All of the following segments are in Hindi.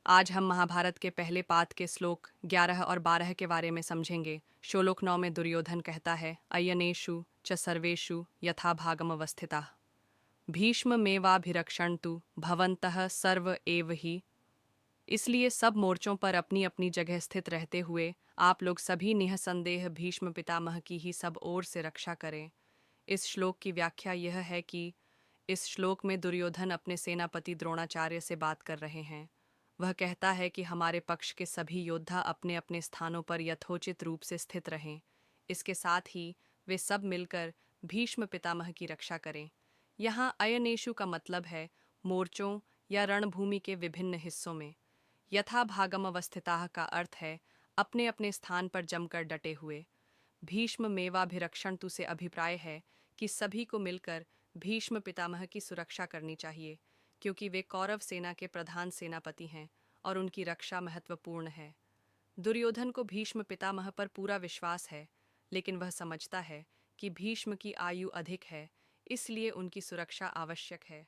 आज हम महाभारत के पहले पाद के श्लोक 11 और 12 के बारे में समझेंगे। श्लोक 9 में दुर्योधन कहता है, अयनेषु च सर्वेषु यथा भागम अवस्थिता भीष्म मेवाभिरक्षन्तु भवन्तः सर्व एव ही। इसलिए सब मोर्चों पर अपनी अपनी जगह स्थित रहते हुए आप लोग सभी निःसंदेह भीष्म पितामह की ही सब ओर से रक्षा करें। इस श्लोक की व्याख्या यह है कि इस श्लोक में दुर्योधन अपने सेनापति द्रोणाचार्य से बात कर रहे हैं। वह कहता है कि हमारे पक्ष के सभी योद्धा अपने अपने स्थानों पर यथोचित रूप से स्थित रहें। इसके साथ ही वे सब मिलकर भीष्म पितामह की रक्षा करें। यहाँ अयनेषु का मतलब है मोर्चों या रणभूमि के विभिन्न हिस्सों में। यथा भागम अवस्थिताः का अर्थ है अपने अपने स्थान पर जमकर डटे हुए। भीष्म मेवाभिरक्षन्तु से अभिप्राय है कि सभी को मिलकर भीष्म पितामह की सुरक्षा करनी चाहिए, क्योंकि वे कौरव सेना के प्रधान सेनापति हैं और उनकी रक्षा महत्वपूर्ण है। दुर्योधन को भीष्म पितामह पर पूरा विश्वास है, लेकिन वह समझता है कि भीष्म की आयु अधिक है, इसलिए उनकी सुरक्षा आवश्यक है।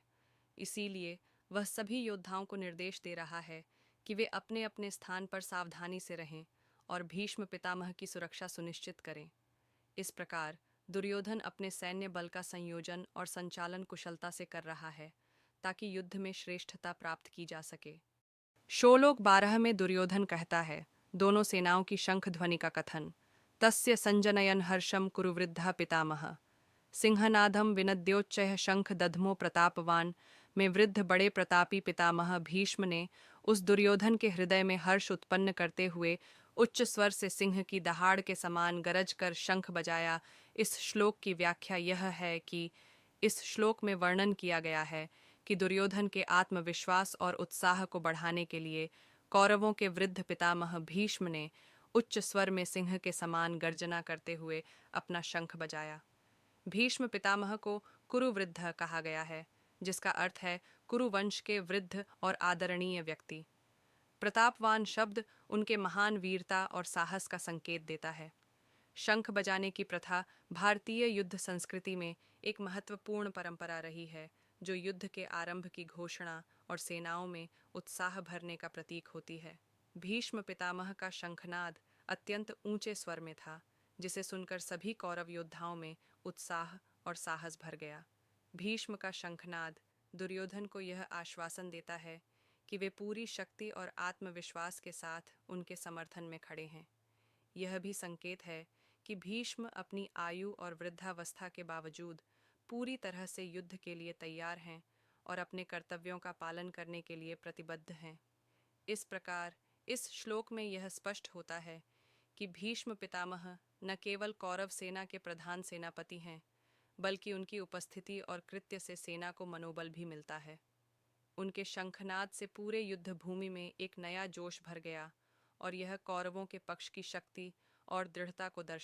इसीलिए वह सभी योद्धाओं को निर्देश दे रहा है कि वे अपने अपने स्थान पर सावधानी से रहें और भीष्म पितामह की सुरक्षा सुनिश्चित करें। इस प्रकार दुर्योधन अपने सैन्य बल का संयोजन और संचालन कुशलता से कर रहा है, ताकि युद्ध में श्रेष्ठता प्राप्त की जा सके। श्लोक 12 में दुर्योधन कहता है, दोनों सेनाओं की शंख ध्वनि का कथन। तस्य संजनयन हर्षम कुरुवृद्धा पितामह सिंहनादम विनद्योच्चैः शंख दध्मो प्रतापवान में वृद्ध बड़े प्रतापी पितामह भीष्म ने उस दुर्योधन के हृदय में हर्ष उत्पन्न करते हुए उच्च स्वर से सिंह की दहाड़ के समान गरज कर शंख बजाया। इस श्लोक की व्याख्या यह है कि इस श्लोक में वर्णन किया गया है कि दुर्योधन के आत्मविश्वास और उत्साह को बढ़ाने के लिए कौरवों के वृद्ध पितामह भीष्म ने उच्च स्वर में सिंह के समान गर्जना करते हुए अपना शंख बजाया। भीष्म पितामह को कुरुवृद्ध कहा गया है, जिसका अर्थ है कुरुवंश के वृद्ध और आदरणीय व्यक्ति। प्रतापवान शब्द उनके महान वीरता और साहस का संकेत देता है। शंख बजाने की प्रथा भारतीय युद्ध संस्कृति में एक महत्वपूर्ण परंपरा रही है, जो युद्ध के आरंभ की घोषणा और सेनाओं में उत्साह भरने का प्रतीक होती है। भीष्म पितामह का शंखनाद अत्यंत ऊंचे स्वर में था, जिसे सुनकर सभी कौरव योद्धाओं में उत्साह और साहस भर गया। भीष्म का शंखनाद दुर्योधन को यह आश्वासन देता है कि वे पूरी शक्ति और आत्मविश्वास के साथ उनके समर्थन में खड़े हैं। यह भी संकेत है कि भीष्म अपनी आयु और वृद्धावस्था के बावजूद पूरी तरह से युद्ध के लिए तैयार हैं और अपने कर्तव्यों का पालन करने के लिए प्रतिबद्ध हैं। इस प्रकार इस श्लोक में यह स्पष्ट होता है कि भीष्म पितामह न केवल कौरव सेना के प्रधान सेनापति हैं, बल्कि उनकी उपस्थिति और कृत्य से सेना को मनोबल भी मिलता है। उनके शंखनाद से पूरे युद्ध भूमि में एक नया जोश भर गया और यह कौरवों के पक्ष की शक्ति और दृढ़ता को दर्शाता है।